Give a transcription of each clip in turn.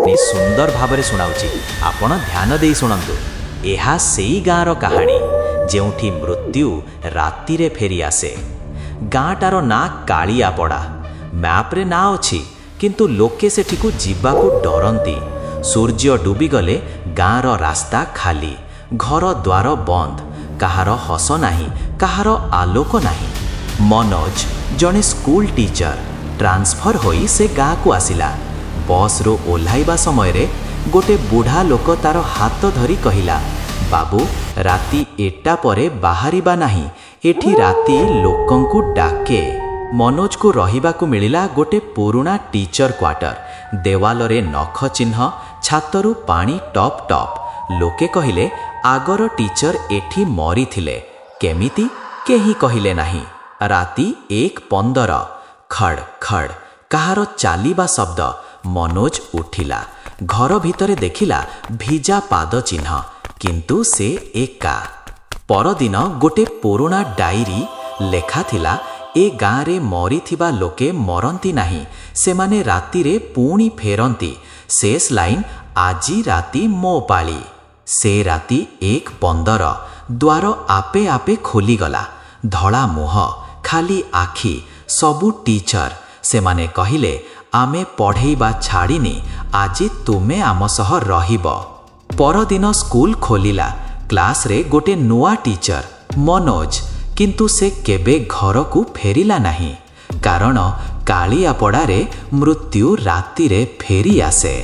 सुंदर भाव शुणाऊँ आपण ध्यान दे शुणु। यह सेई गाँर कहानी जेउठी मृत्यु राति रे फेरी आसे। गाँटार ना कालियापड़ा। मैप्रे ना अच्छी किंतु लोके सेठिकु जीवाकू डरंती। सूर्य डूबीगले गाँर रास्ता खाली, घर द्वार बंद, कहार हस नाही, कहार आलोक नाही। मनोज जड़े स्कूल टीचर ट्रांसफर होई से गाँ को आसिला। बस रो ओह्लाइबा समय रे गोटे बुढ़ा लोक तार हाथ धरी कहिला, बाबू राति 8टा परे बाहरिबा नाही, एठी राति लोकंकु डाके। मनोज को रहिबाकू मिलिला गोटे पुराना टीचर क्वार्टर। देवाल रे नख चिन्ह, छातरू पानी टप टप। लोके कहिले आगर टीचर एठी मरी थिले। केमिति केही कहिले नाही। राति 1:15 खड़ खड़ कहार चालिबा शब्द। मनोज उठिला, घर भितरे देखिला भिजा पाद चिन्ह, किंतु से एका। परदिन गोटे पुराना डायरी लेखा थिला, ए गाँ रे मरीथिबा लोके मरंती नाही, सेमाने राति रे पुणी फेरंती। शेष लाइन आजी राति मो पाली। से राति 1:15 द्वार आपे आपे खोलीगला। धड़ा मुह, खाली आखि, सबु टीचर। सेमाने कहिले आमे पढ़ेइबा छाड़िनी, आजी तुमे आम सह रहिब। परदिन स्कूल खोलिला। क्लास रे गोटे नुआ टीचर मनोज, किंतु से केबे घर को फेरिला नहीं, कारण कालियापड़ारे मृत्यु राति रे फेरी आसे।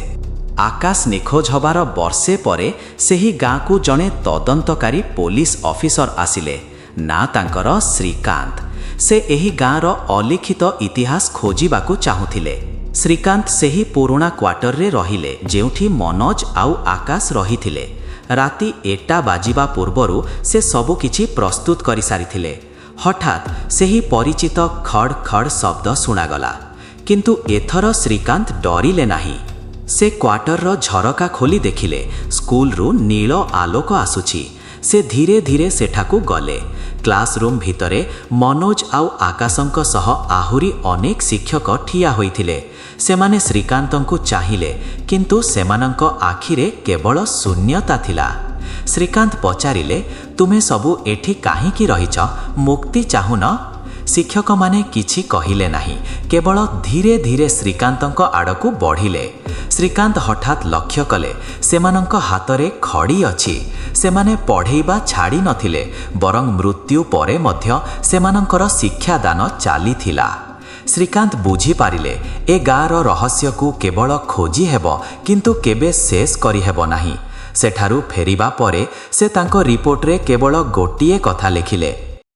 आकाश निखोज हबार वर्षे परे सेही गाँ को जड़े तदंतकारी पुलिस ऑफिसर आसिले। ना तांकर श्रीकांत। से एही गाँर अलिखित इतिहास खोजिबाकू चाहुथिले। श्रीकांत सेही पुराना क्वार्टर रे रहिले, जेउठी मनोज आउ आकाश रहिथिले। राति 8टा बाजिबा पूर्वरु से सबु किछि प्रस्तुत करि सारिथिले। हठात सेही परिचित खड़ खड़ शब्द शुणागला, किंतु एथर श्रीकांत डरिले नाही। से क्वार्टर रो झरका खोली देखिले, स्कूल रु नील आलोक आसुछि। से धीरे धीरे सेठाकू गले। क्लासरूम भितरे मनोज आउ आकाशंक सह आहुरी अनेक शिक्षक ठिया होइथिले। सेमाने श्रीकांतंकु चाहिले, किंतु सेमानंक आखिरे केवल शून्यता थिला। श्रीकांत पचारिले, तुमे सबु एठी काहींकी रहिछ, मुक्ति चाहुन? शिक्षक माने किछि कहिले नाही, केवल धीरे धीरे श्रीकांतंक आड़कू बढ़िले। श्रीकांत हठात लक्ष्य कले सेमानंक हातरे खड़ी अछि। सेमाने पढ़ेइबा छाड़ी नथिले, बरं मृत्यु परे मध्य सेमानंकर शिक्षादान चालिथिला। श्रीकांत बुझी पारिले ए गाँर रहस्य को केवल खोजी हेब, किंतु केबे शेष करि हेब नाही। सेठारु फेरिबा परे से तांको रिपोर्ट रे केवल गोटिए कथा लिखिले,